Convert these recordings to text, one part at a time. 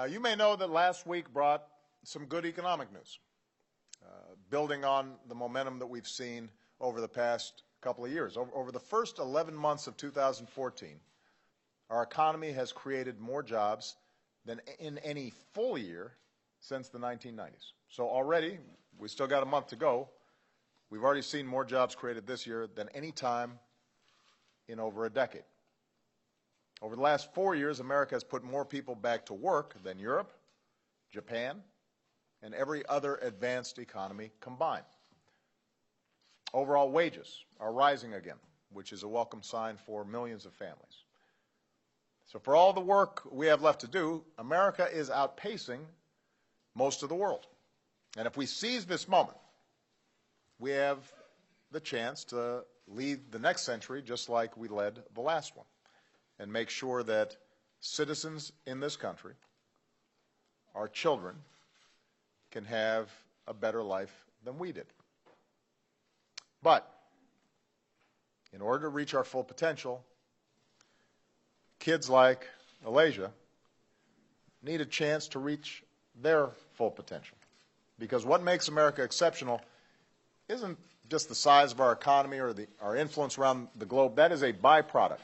You may know that last week brought some good economic news, building on the momentum that we've seen over the past couple of years. Over the first 11 months of 2014, our economy has created more jobs than in any full year since the 1990s. So already, we still got a month to go, we've already seen more jobs created this year than any time in over a decade. Over the last 4 years, America has put more people back to work than Europe, Japan, and every other advanced economy combined. Overall wages are rising again, which is a welcome sign for millions of families. So for all the work we have left to do, America is outpacing most of the world. And if we seize this moment, we have the chance to lead the next century just like we led the last one, and make sure that citizens in this country, our children, can have a better life than we did. But in order to reach our full potential, kids like Alasia need a chance to reach their full potential. Because what makes America exceptional isn't just the size of our economy or our influence around the globe. That is a byproduct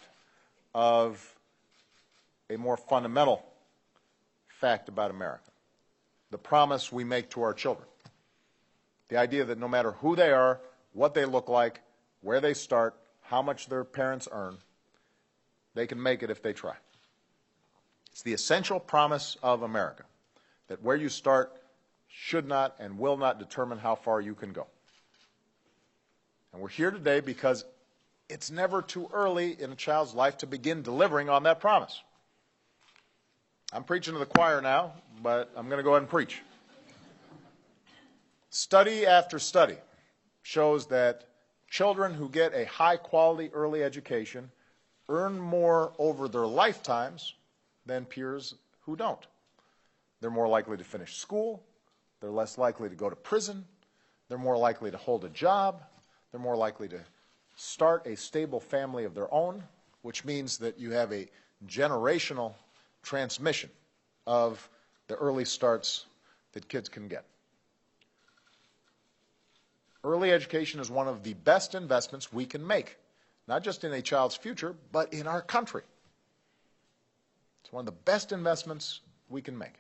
of a more fundamental fact about America, the promise we make to our children, the idea that no matter who they are, what they look like, where they start, how much their parents earn, they can make it if they try. It's the essential promise of America that where you start should not and will not determine how far you can go. And we're here today because it's never too early in a child's life to begin delivering on that promise. I'm preaching to the choir now, but I'm going to go ahead and preach. Study after study shows that children who get a high-quality early education earn more over their lifetimes than peers who don't. They're more likely to finish school. They're less likely to go to prison. They're more likely to hold a job. They're more likely to start a stable family of their own, which means that you have a generational transmission of the early starts that kids can get. Early education is one of the best investments we can make, not just in a child's future, but in our country. It's one of the best investments we can make.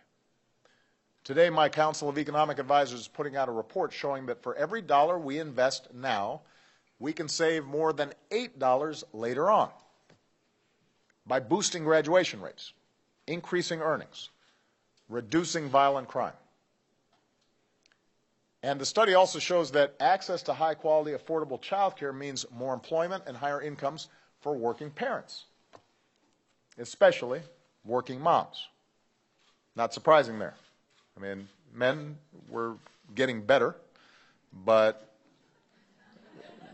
Today, my Council of Economic Advisors is putting out a report showing that for every dollar we invest now, we can save more than $8 later on by boosting graduation rates, increasing earnings, reducing violent crime. And the study also shows that access to high-quality, affordable child care means more employment and higher incomes for working parents, especially working moms. Not surprising there. I mean, men were getting better, but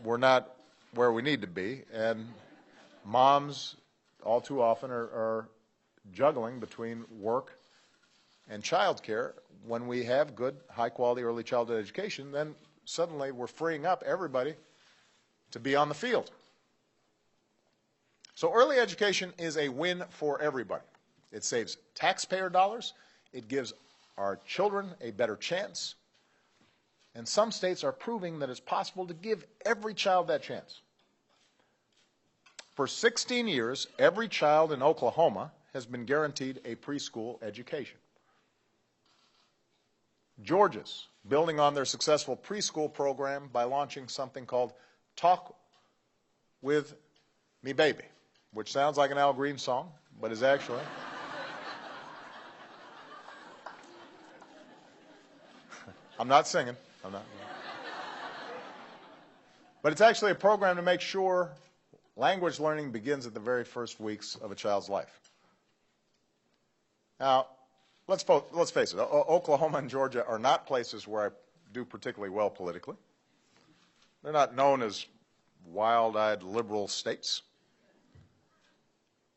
we're not where we need to be, and moms all too often are juggling between work and child care. When we have good, high-quality early childhood education, then suddenly we're freeing up everybody to be on the field. So early education is a win for everybody. It saves taxpayer dollars. It gives our children a better chance. And some states are proving that it's possible to give every child that chance. For 16 years, every child in Oklahoma has been guaranteed a preschool education. Georgia's building on their successful preschool program by launching something called Talk with Me Baby, which sounds like an Al Green song, but is actually I'm not singing. I'm not. But it's actually a program to make sure language learning begins at the very first weeks of a child's life. Now, let's face it, Oklahoma and Georgia are not places where I do particularly well politically. They're not known as wild-eyed liberal states.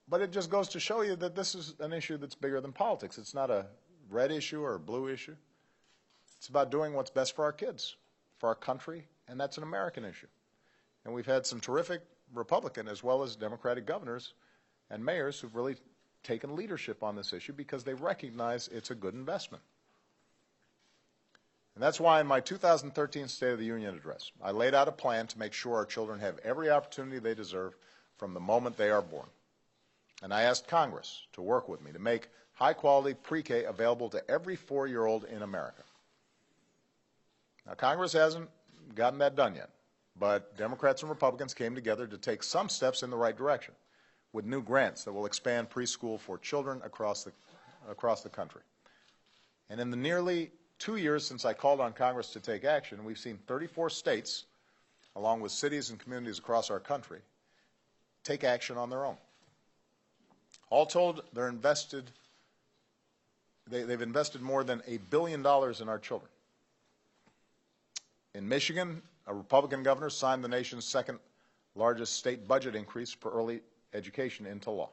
But it just goes to show you that this is an issue that's bigger than politics. It's not a red issue or a blue issue. It's about doing what's best for our kids, for our country, and that's an American issue. And we've had some terrific Republican as well as Democratic governors and mayors who've really taken leadership on this issue because they recognize it's a good investment. And that's why in my 2013 State of the Union address, I laid out a plan to make sure our children have every opportunity they deserve from the moment they are born. And I asked Congress to work with me to make high-quality pre-K available to every 4-year-old in America. Now, Congress hasn't gotten that done yet, but Democrats and Republicans came together to take some steps in the right direction with new grants that will expand preschool for children across the country. And in the nearly 2 years since I called on Congress to take action, we've seen 34 states, along with cities and communities across our country, take action on their own. All told, they've invested more than $1 billion in our children. In Michigan, a Republican governor signed the nation's second largest state budget increase for early education into law.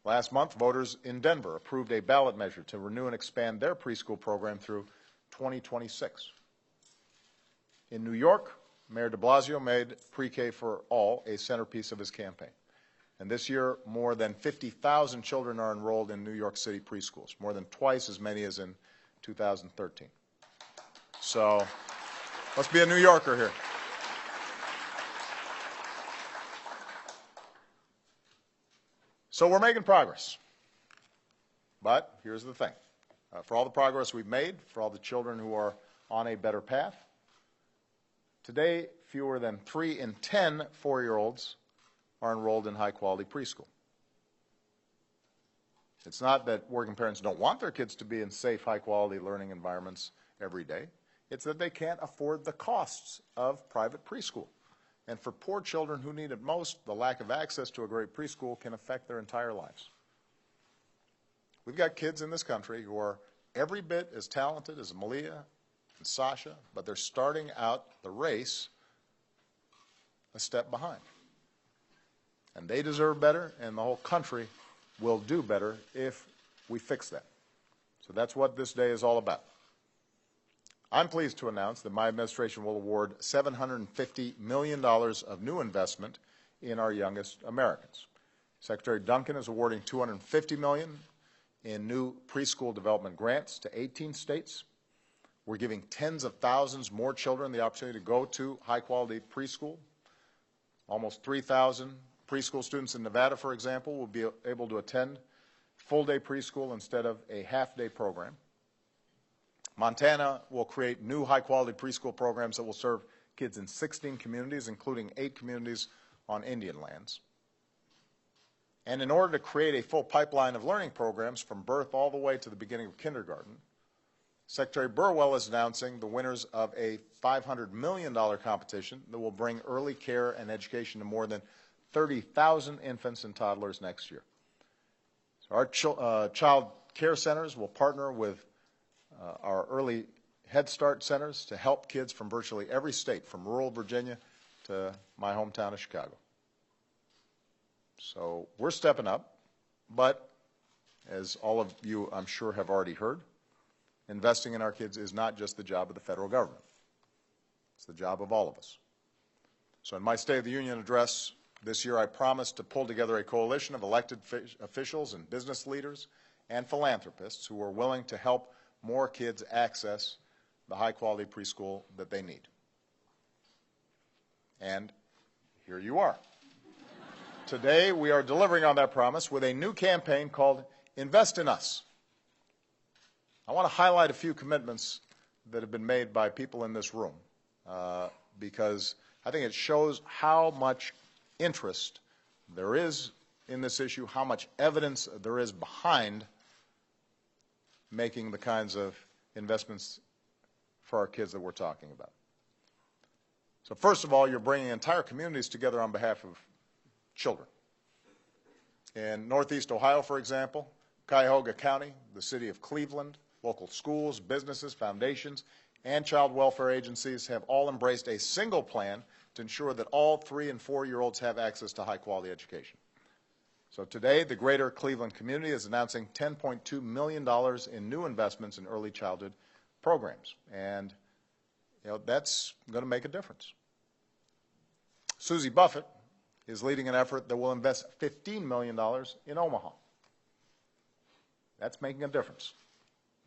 Last month, voters in Denver approved a ballot measure to renew and expand their preschool program through 2026. In New York, Mayor de Blasio made pre-K for all a centerpiece of his campaign. And this year, more than 50,000 children are enrolled in New York City preschools, more than twice as many as in 2013. So, let's be a New Yorker here. So we're making progress. But here's the thing. For all the progress we've made, for all the children who are on a better path, today fewer than 3 in 10 4-year-olds are enrolled in high-quality preschool. It's not that working parents don't want their kids to be in safe, high-quality learning environments every day. It's that they can't afford the costs of private preschool. And for poor children who need it most, the lack of access to a great preschool can affect their entire lives. We've got kids in this country who are every bit as talented as Malia and Sasha, but they're starting out the race a step behind. And they deserve better, and the whole country will do better if we fix that. So that's what this day is all about. I'm pleased to announce that my administration will award $750 million of new investment in our youngest Americans. Secretary Duncan is awarding $250 million in new preschool development grants to 18 states. We're giving tens of thousands more children the opportunity to go to high-quality preschool. Almost 3,000 preschool students in Nevada, for example, will be able to attend full-day preschool instead of a half-day program. Montana will create new high-quality preschool programs that will serve kids in 16 communities, including 8 communities on Indian lands. And in order to create a full pipeline of learning programs from birth all the way to the beginning of kindergarten, Secretary Burwell is announcing the winners of a $500 million competition that will bring early care and education to more than 30,000 infants and toddlers next year. So our child care centers will partner with our early Head Start centers to help kids from virtually every state, from rural Virginia to my hometown of Chicago. So we're stepping up, but as all of you, I'm sure, have already heard, investing in our kids is not just the job of the federal government. It's the job of all of us. So in my State of the Union address this year, I promised to pull together a coalition of elected officials and business leaders and philanthropists who are willing to help more kids access the high-quality preschool that they need. And here you are. Today, we are delivering on that promise with a new campaign called Invest in Us. I want to highlight a few commitments that have been made by people in this room because I think it shows how much interest there is in this issue, how much evidence there is behind making the kinds of investments for our kids that we're talking about. So first of all, you're bringing entire communities together on behalf of children. In Northeast Ohio, for example, Cuyahoga County, the city of Cleveland, local schools, businesses, foundations, and child welfare agencies have all embraced a single plan to ensure that all 3- and 4-year-olds have access to high-quality education. So today, the greater Cleveland community is announcing $10.2 million in new investments in early childhood programs. And that's going to make a difference. Susie Buffett is leading an effort that will invest $15 million in Omaha. That's making a difference,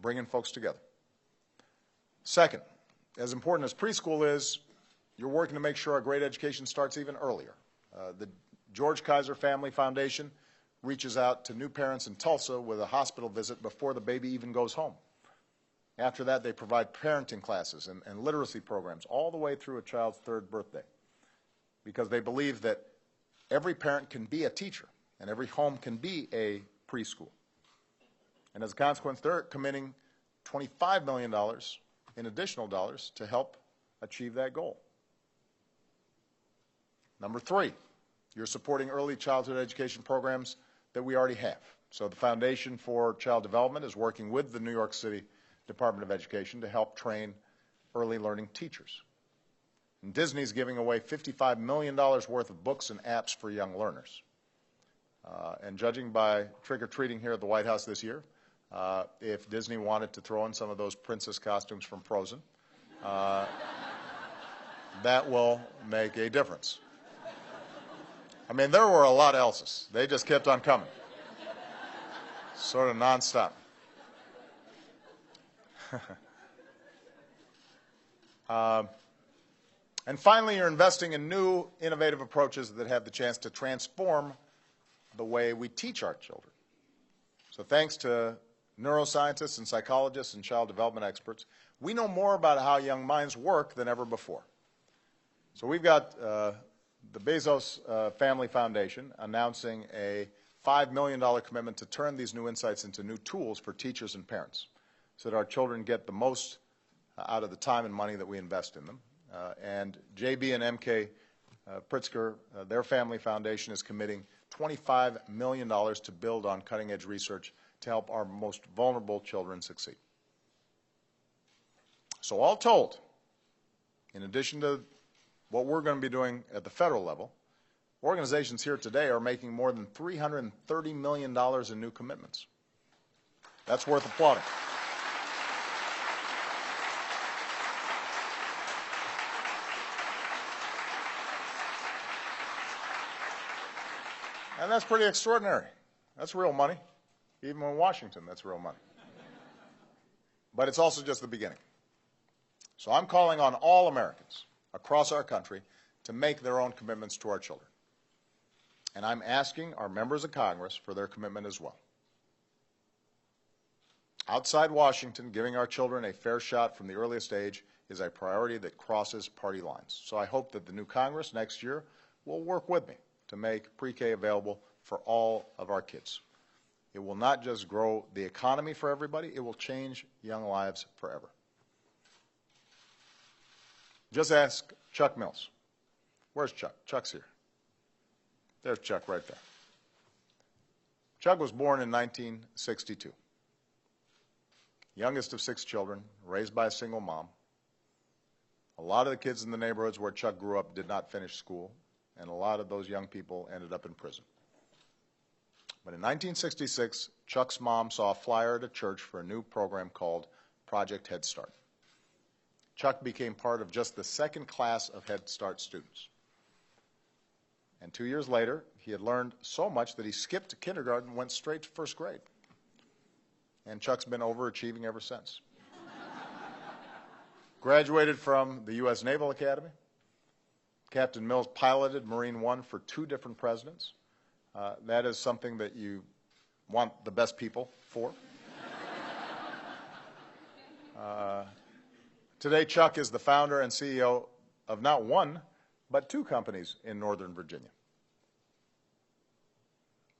bringing folks together. Second, as important as preschool is, you're working to make sure our great education starts even earlier. The George Kaiser Family Foundation reaches out to new parents in Tulsa with a hospital visit before the baby even goes home. After that, they provide parenting classes and literacy programs all the way through a child's 3rd birthday, because they believe that every parent can be a teacher and every home can be a preschool. And as a consequence, they're committing $25 million in additional dollars to help achieve that goal. Number 3, you're supporting early childhood education programs that we already have. So the Foundation for Child Development is working with the New York City Department of Education to help train early learning teachers. And Disney's giving away $55 million worth of books and apps for young learners. And judging by trick-or-treating here at the White House this year, if Disney wanted to throw in some of those princess costumes from Frozen, that will make a difference. I mean, there were a lot of else's. They just kept on coming, sort of nonstop. And finally, you're investing in new, innovative approaches that have the chance to transform the way we teach our children. So thanks to neuroscientists and psychologists and child development experts, we know more about how young minds work than ever before. So we've got the Bezos Family Foundation announcing a $5 million commitment to turn these new insights into new tools for teachers and parents so that our children get the most out of the time and money that we invest in them. And JB and MK Pritzker, their family foundation, is committing $25 million to build on cutting-edge research to help our most vulnerable children succeed. So all told, in addition to what we're going to be doing at the federal level, organizations here today are making more than $330 million in new commitments. That's worth applauding. And that's pretty extraordinary. That's real money. Even in Washington, that's real money. But it's also just the beginning. So I'm calling on all Americans across our country to make their own commitments to our children. And I'm asking our members of Congress for their commitment as well. Outside Washington, giving our children a fair shot from the earliest age is a priority that crosses party lines. So I hope that the new Congress next year will work with me to make pre-K available for all of our kids. It will not just grow the economy for everybody, it will change young lives forever. Just ask Chuck Mills. Where's Chuck? Chuck's here. There's Chuck right there. Chuck was born in 1962. Youngest of 6 children, raised by a single mom. A lot of the kids in the neighborhoods where Chuck grew up did not finish school, and a lot of those young people ended up in prison. But in 1966, Chuck's mom saw a flyer at a church for a new program called Project Head Start. Chuck became part of just the 2nd class of Head Start students. And 2 years later, he had learned so much that he skipped kindergarten and went straight to 1st grade. And Chuck's been overachieving ever since. Graduated from the U.S. Naval Academy. Captain Mills piloted Marine One for 2 different presidents. That is something that you want the best people for. Today, Chuck is the founder and CEO of not 1, but 2 companies in Northern Virginia.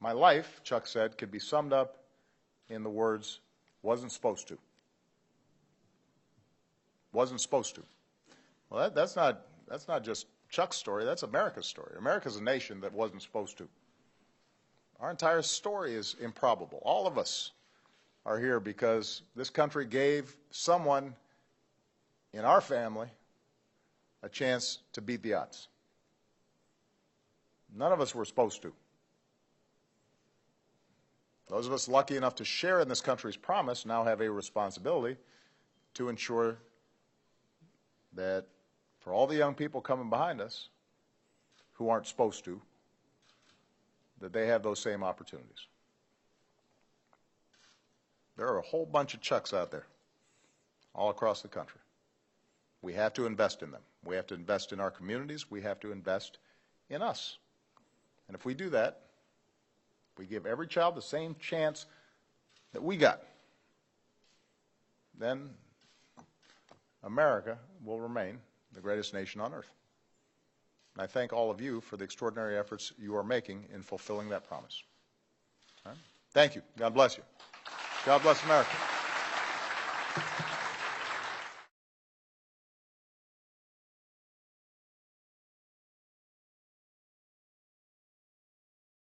My life, Chuck said, could be summed up in the words, wasn't supposed to. Wasn't supposed to. Well, that's not just Chuck's story, that's America's story. America's a nation that wasn't supposed to. Our entire story is improbable. All of us are here because this country gave someone in our family a chance to beat the odds. None of us were supposed to. Those of us lucky enough to share in this country's promise now have a responsibility to ensure that for all the young people coming behind us who aren't supposed to, that they have those same opportunities. there are a whole bunch of Chucks out there all across the country. We have to invest in them. We have to invest in our communities. We have to invest in us. And if we do that, we give every child the same chance that we got, then America will remain the greatest nation on earth. And I thank all of you for the extraordinary efforts you are making in fulfilling that promise. All right? Thank you. God bless you. God bless America.